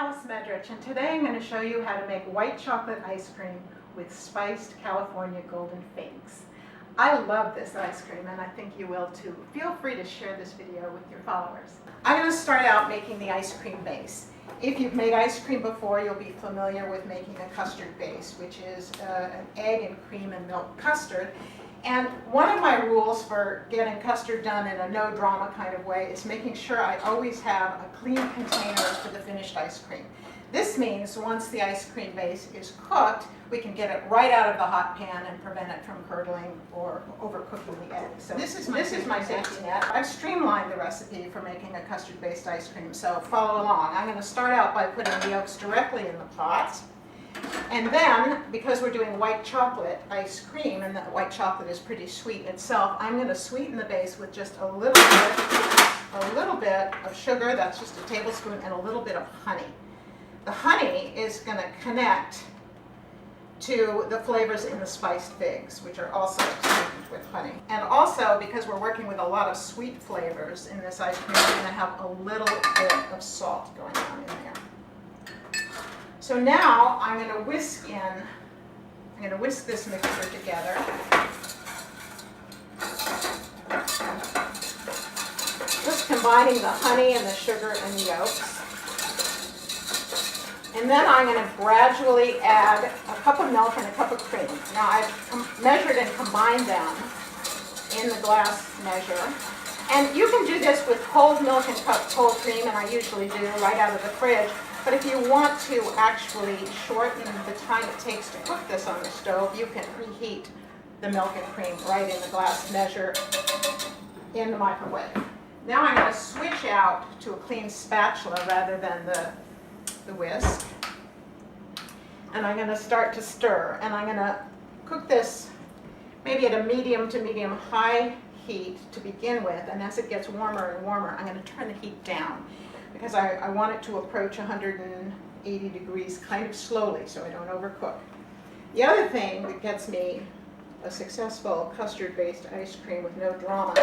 Alice Medrich, and today I'm going to show you how to make white chocolate ice cream with spiced California golden figs. I love this ice cream, and I think you will too. Feel free to share this video with your followers. I'm going to start out making the ice cream base. If you've made ice cream before, you'll be familiar with making a custard base, which is an egg and cream and milk custard. And one of my rules for getting custard done in a no drama kind of way is making sure I always have a clean container for the finished ice cream. This means once the ice cream base is cooked, we can get it right out of the hot pan and prevent it from curdling or overcooking the egg. So this is my safety net. I've streamlined the recipe for making a custard-based ice cream, so follow along. I'm going to start out by putting the yolks directly in the pot. And then, because we're doing white chocolate ice cream, and the white chocolate is pretty sweet itself, I'm going to sweeten the base with just a little bit of sugar, that's just a tablespoon, and a little bit of honey. The honey is going to connect to the flavors in the spiced figs, which are also sweetened with honey. And also, because we're working with a lot of sweet flavors in this ice cream, we're going to have a little bit of salt going on in there. So now I'm going to whisk this mixture together. Just combining the honey and the sugar and the yolks. And then I'm going to gradually add a cup of milk and a cup of cream. Now I've measured and combined them in the glass measure. And you can do this with cold milk and cold cream, and I usually do right out of the fridge. But if you want to actually shorten the time it takes to cook this on the stove, you can preheat the milk and cream right in the glass measure in the microwave. Now I'm going to switch out to a clean spatula rather than the whisk. And I'm going to start to stir. And I'm going to cook this maybe at a medium to medium high heat to begin with. And as it gets warmer and warmer, I'm going to turn the heat down, because I want it to approach 180 degrees kind of slowly so I don't overcook. The other thing that gets me a successful custard-based ice cream with no drama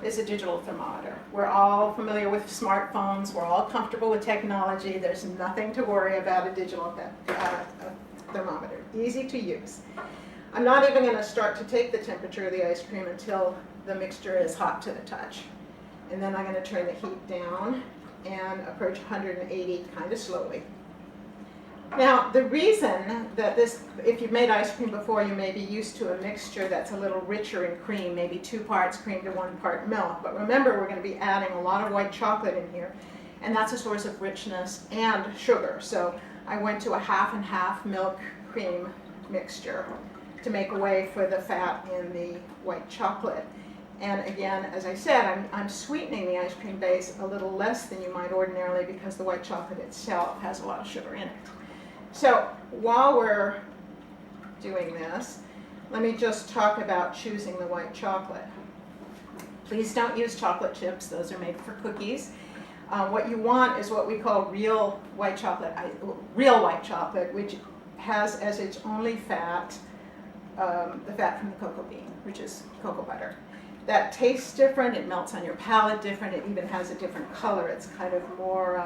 is a digital thermometer. We're all familiar with smartphones. We're all comfortable with technology. There's nothing to worry about a digital thermometer. Easy to use. I'm not even going to start to take the temperature of the ice cream until the mixture is hot to the touch. And then I'm going to turn the heat down and approach 180 kind of slowly. Now, the reason that this, if you've made ice cream before, you may be used to a mixture that's a little richer in cream, maybe 2 parts cream to 1 part milk. But remember, we're going to be adding a lot of white chocolate in here, and that's a source of richness and sugar. So I went to a half and half milk cream mixture to make way for the fat in the white chocolate. And again, as I said, I'm sweetening the ice cream base a little less than you might ordinarily, because the white chocolate itself has a lot of sugar in it. So while we're doing this, let me just talk about choosing the white chocolate. Please don't use chocolate chips. Those are made for cookies. What you want is what we call real white chocolate, which has as its only fat the fat from the cocoa bean, which is cocoa butter. That tastes different, it melts on your palate different, it even has a different color. It's kind of more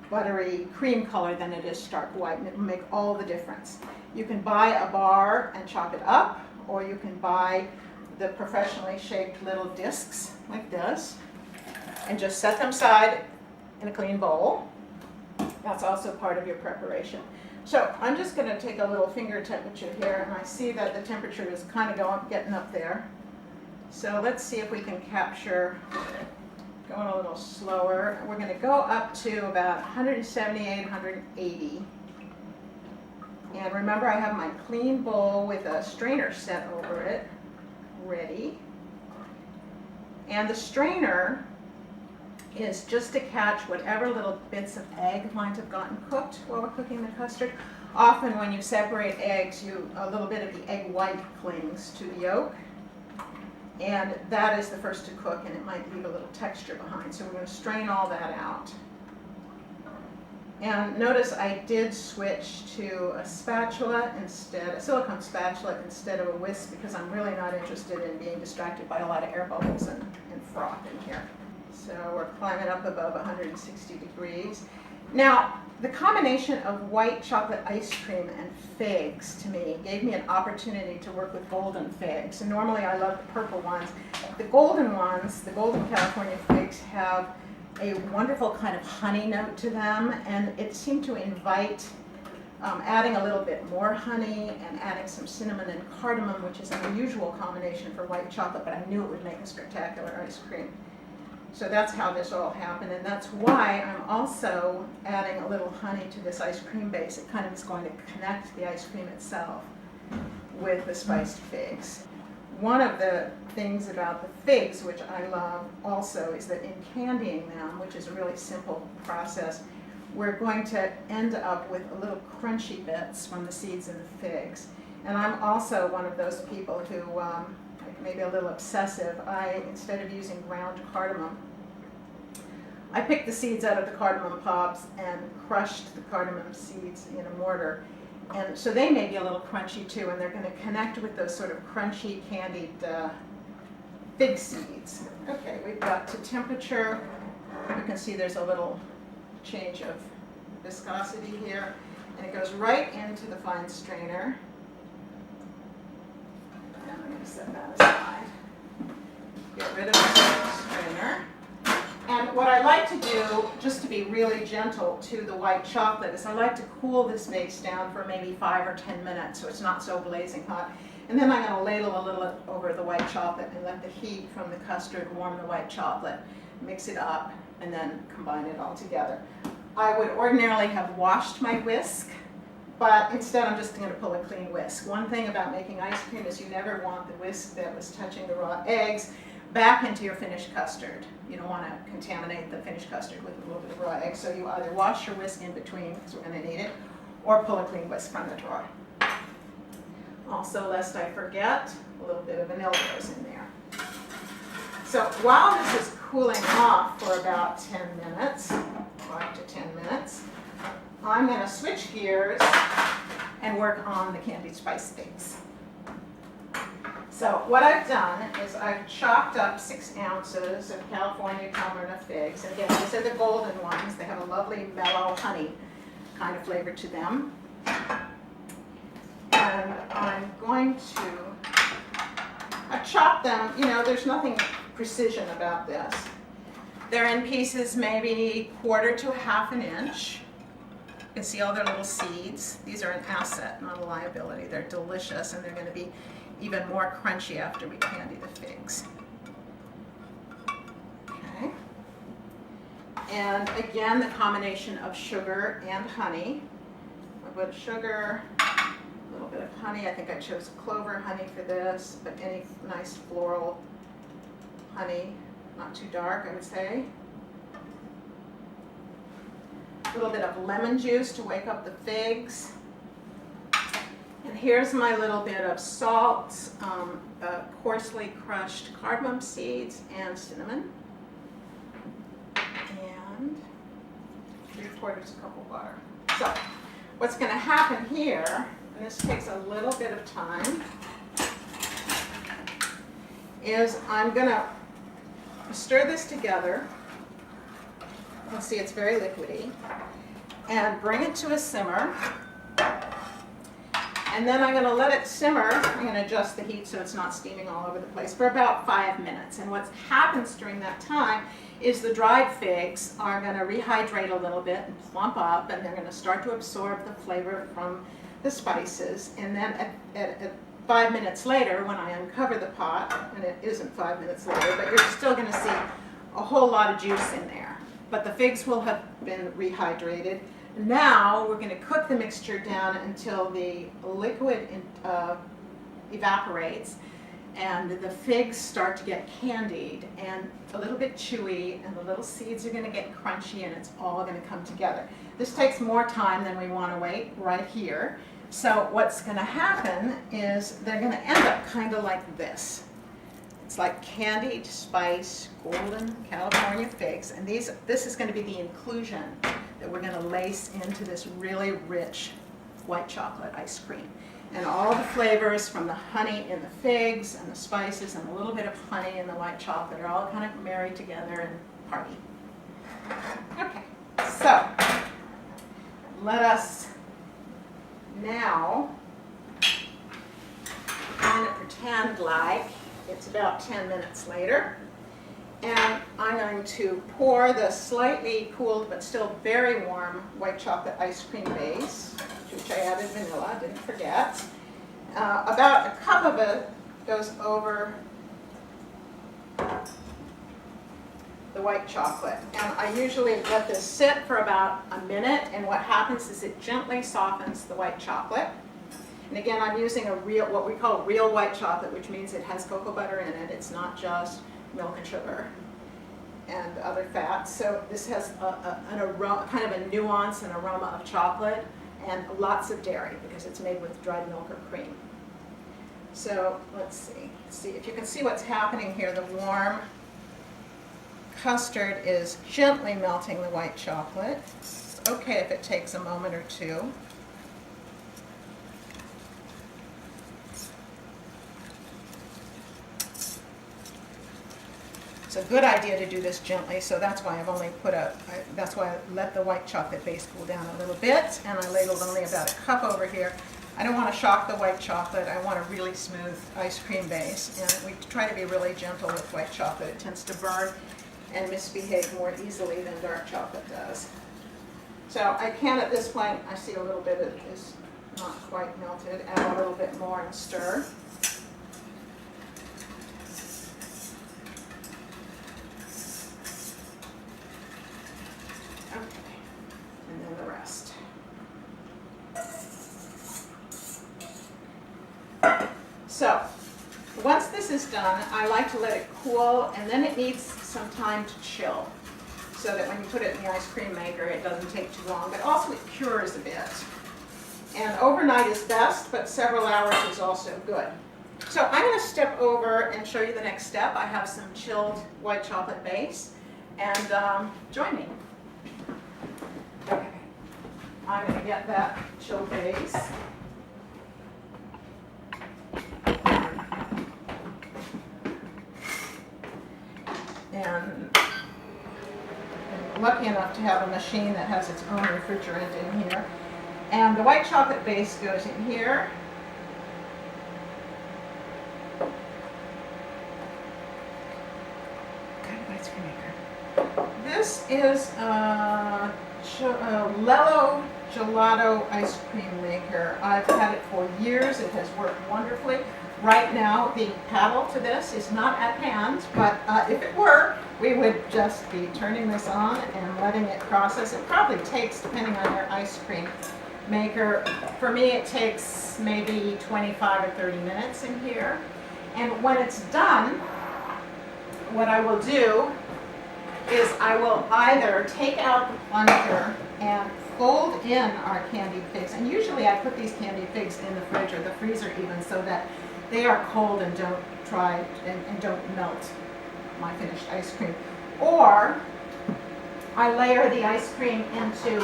buttery cream color than it is stark white, and it will make all the difference. You can buy a bar and chop it up, or you can buy the professionally shaped little discs like this, and just set them aside in a clean bowl. That's also part of your preparation. So I'm just going to take a little finger temperature here, and I see that the temperature is kind of getting up there. So let's see if we can capture, going a little slower. We're going to go up to about 178, 180. And remember, I have my clean bowl with a strainer set over it, ready. And the strainer is just to catch whatever little bits of egg might have gotten cooked while we're cooking the custard. Often when you separate eggs, a little bit of the egg white clings to the yolk. And that is the first to cook, and it might leave a little texture behind. So we're going to strain all that out. And notice I did switch to a spatula instead, a silicone spatula instead of a whisk, because I'm really not interested in being distracted by a lot of air bubbles and froth in here. So we're climbing up above 160 degrees. Now, the combination of white chocolate ice cream and figs, to me, gave me an opportunity to work with golden figs. And normally I love the purple ones. The golden ones, the golden California figs, have a wonderful kind of honey note to them, and it seemed to invite adding a little bit more honey and adding some cinnamon and cardamom, which is an unusual combination for white chocolate, but I knew it would make a spectacular ice cream. So that's how this all happened, and that's why I'm also adding a little honey to this ice cream base. It kind of is going to connect the ice cream itself with the spiced figs. One of the things about the figs, which I love also, is that in candying them, which is a really simple process, we're going to end up with a little crunchy bits from the seeds and the figs. And I'm also one of those people who, maybe a little obsessive, instead of using ground cardamom, I picked the seeds out of the cardamom pods and crushed the cardamom seeds in a mortar. And so they may be a little crunchy too, and they're going to connect with those sort of crunchy candied fig seeds. Okay, we've got to temperature. You can see there's a little change of viscosity here, and it goes right into the fine strainer. And I'm going to set that aside. Get rid of the strainer. And what I like to do, just to be really gentle to the white chocolate, is I like to cool this base down for maybe 5 or 10 minutes so it's not so blazing hot. And then I'm going to ladle a little over the white chocolate and let the heat from the custard warm the white chocolate, mix it up, and then combine it all together. I would ordinarily have washed my whisk, but instead I'm just going to pull a clean whisk. One thing about making ice cream is you never want the whisk that was touching the raw eggs back into your finished custard. You don't want to contaminate the finished custard with a little bit of raw egg, so you either wash your whisk in between, because we're going to need it, or pull a clean whisk from the drawer. Also, lest I forget, a little bit of vanilla goes in there. So while this is cooling off for about 10 minutes, 5 to 10 minutes, I'm going to switch gears and work on the candied spice figs. So what I've done is I've chopped up 6 ounces of California Calmerna figs. And again, these are the golden ones. They have a lovely mellow honey kind of flavor to them. And I'm going to, I chop them, you know, there's nothing precision about this. They're in pieces maybe 1/4 to 1/2 inch. You can see all their little seeds. These are an asset, not a liability. They're delicious, and they're going to be even more crunchy after we candy the figs. Okay. And again, the combination of sugar and honey. A bit of sugar, a little bit of honey. I think I chose clover honey for this, but any nice floral honey, not too dark, I would say. A little bit of lemon juice to wake up the figs. And here's my little bit of salt, coarsely crushed cardamom seeds, and cinnamon. And 3/4 cup of water. So what's going to happen here, and this takes a little bit of time, is I'm going to stir this together. You'll see it's very liquidy. And bring it to a simmer. And then I'm going to let it simmer. I'm going to adjust the heat so it's not steaming all over the place for about 5 minutes. And what happens during that time is the dried figs are going to rehydrate a little bit and plump up, and they're going to start to absorb the flavor from the spices. And then at 5 minutes later, when I uncover the pot, and it isn't 5 minutes later, but you're still going to see a whole lot of juice in there. But the figs will have been rehydrated. Now we're going to cook the mixture down until the liquid evaporates and the figs start to get candied and a little bit chewy, and the little seeds are going to get crunchy, and it's all going to come together. This takes more time than we want to wait right here. So what's going to happen is they're going to end up kind of like this. It's like candied spice golden California figs, and this is going to be the inclusion that we're going to lace into this really rich white chocolate ice cream. And all the flavors from the honey in the figs and the spices and a little bit of honey in the white chocolate are all kind of married together and party. Okay, so let us now kind of pretend like it's about 10 minutes later. And I'm going to pour the slightly cooled but still very warm white chocolate ice cream base, to which I added vanilla, didn't forget. About a cup of it goes over the white chocolate. And I usually let this sit for about a minute, and what happens is it gently softens the white chocolate. And again, I'm using a real, what we call real white chocolate, which means it has cocoa butter in it. It's not just milk and sugar and other fats. So this has an aroma, kind of a nuance and aroma of chocolate, and lots of dairy because it's made with dried milk or cream. So let's see if you can see what's happening here. The warm custard is gently melting the white chocolate. It's okay if it takes a moment or two. It's a good idea to do this gently, so that's why I've only put that's why I let the white chocolate base cool down a little bit, and I ladled only about a cup over here. I don't want to shock the white chocolate. I want a really smooth ice cream base, and we try to be really gentle with white chocolate. It tends to burn and misbehave more easily than dark chocolate does. So I can, at this point, I see a little bit of it is not quite melted. Add a little bit more and stir. So once this is done, I like to let it cool, and then it needs some time to chill so that when you put it in the ice cream maker, it doesn't take too long, but also it cures a bit. And overnight is best, but several hours is also good. So I'm going to step over and show you the next step. I have some chilled white chocolate base, and join me. Okay, I'm going to get that chilled base. And I'm lucky enough to have a machine that has its own refrigerant in here. And the white chocolate base goes in here. Kind of ice cream maker. This is a Lello gelato ice cream maker. I've had it for years. It has worked wonderfully. Right now, the paddle to this is not at hand, but if it were, we would just be turning this on and letting it process. It probably takes, depending on your ice cream maker, for me it takes maybe 25 or 30 minutes in here. And when it's done, what I will do is I will either take out the plunger and fold in our candied figs, and usually I put these candied figs in the fridge or the freezer even, so that they are cold and don't dry and don't melt my finished ice cream. Or I layer the ice cream into,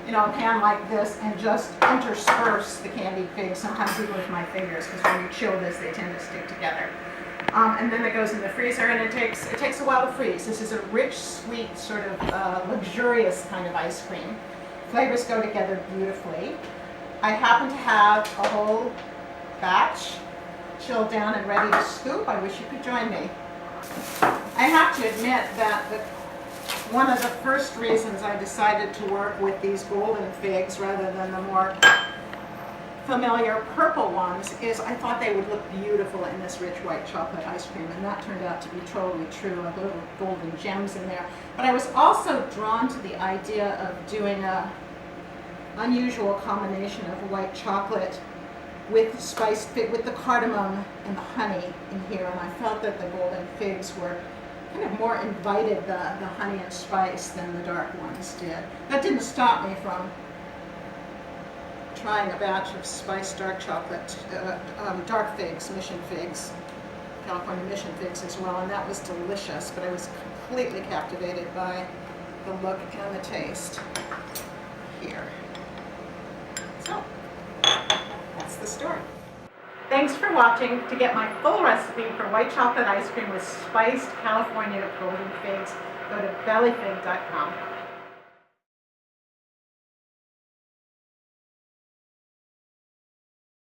a pan like this and just intersperse the candied figs, sometimes even with my fingers, because when you chill this, they tend to stick together. And then it goes in the freezer, and it takes a while to freeze. This is a rich, sweet, sort of luxurious kind of ice cream. Flavors go together beautifully. I happen to have a whole batch chilled down and ready to scoop. I wish you could join me. I have to admit that one of the first reasons I decided to work with these golden figs rather than the more familiar purple ones is I thought they would look beautiful in this rich white chocolate ice cream, and that turned out to be totally true, with little golden gems in there. But I was also drawn to the idea of doing a unusual combination of white chocolate with spiced fig, with the cardamom and the honey in here, and I felt that the golden figs were kind of more invited the honey and spice than the dark ones did. That didn't stop me from trying a batch of spiced dark chocolate, dark figs, mission figs, California mission figs as well, and that was delicious, but I was completely captivated by the look and the taste here. So, the store. Thanks for watching. To get my full recipe for white chocolate ice cream with spiced California golden figs, go to bellyfig.com.